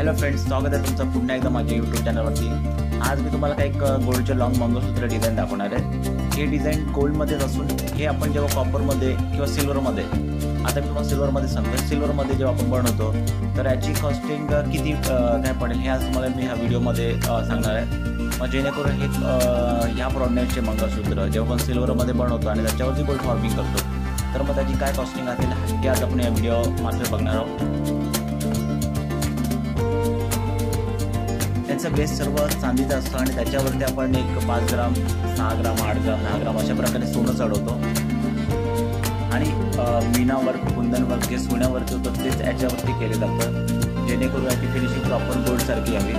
Hello friends, स्वागत आहे तुमचं पुन्हा एकदा माझ्या यूट्यूब चॅनलवरती। आज मी तुम्हाला काही गोल्डचे लॉंग मंगळसूत्र डिझाईन दाखवणार आहे। हे डिझाईन गोल्डमध्येच असून हे आपण जेव्हा कॉपरमध्ये किंवा सिल्वरमध्ये, आता मी तुम्हाला सिल्वरमध्ये सांगतो, सिल्वरमध्ये जेव्हा आपण बनवतो तर याची कॉस्टिंग किती काय पडेल हे आज तुम्हाला मी ह्या व्हिडिओमध्ये सांगणार आहे। मग जेणेकरून हे ह्या ब्रॉडनेसचे मंगळसूत्र जेव्हा आपण सिल्वरमध्ये बनवतो आणि त्याच्यावरती गोल्ड फॉर्मिंग करतो तर मग त्याची काय कॉस्टिंग असेल हे आज आपण या व्हिडिओमध्ये बघणार आहोत। त्याचा बेस सर्व चांदीचा असतो आणि त्याच्यावरती आपण एक 5 ग्राम, 6 ग्राम, 8 ग्राम, 10 ग्राम अशा प्रकारे सोनं चढवतो आणि मीनावर, कुंदनवर जे सोन्यावरती होतं तेच याच्यावरती केले जातं, जेणेकरून याची फिनिशिंग प्रॉपर गोल्डसारखी यावी।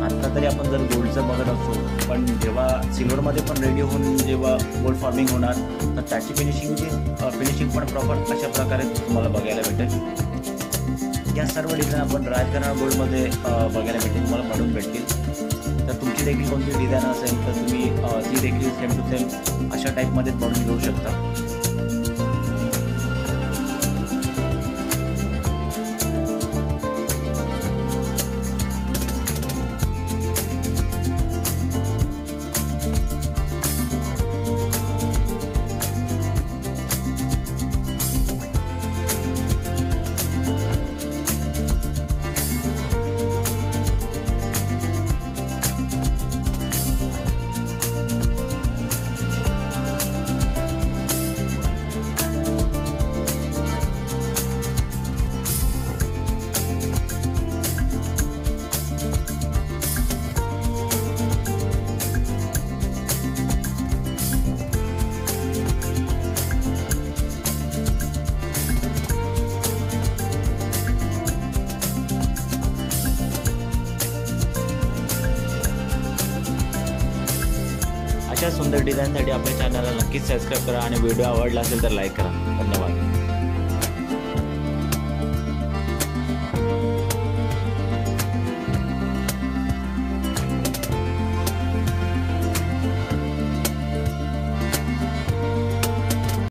आत्ता तरी आपण जर गोल्डचं बघत असतो, पण जेव्हा सिल्वरमध्ये पण रेडी होऊन जेव्हा गोल्ड फॉर्मिंग होणार तर त्याची फिनिशिंग पण प्रॉपर अशा प्रकारे तुम्हाला बघायला भेटेल। या सर्व डिझाईन आपण ड्राय करणार गोल्डमध्ये बघायला भेटेल, तुम्हाला बनवून भेटतील। तर तुमची देखील कोणती डिझाईन असेल तर तुम्ही ती देखील सेम टू सेम अशा टाईपमध्ये बनवून घेऊ शकता। अशा सुंदर डिझाईनसाठी आपल्या चॅनलला नक्कीच सबस्क्राईब करा आणि व्हिडिओ आवडला असेल तर लाईक करा। धन्यवाद।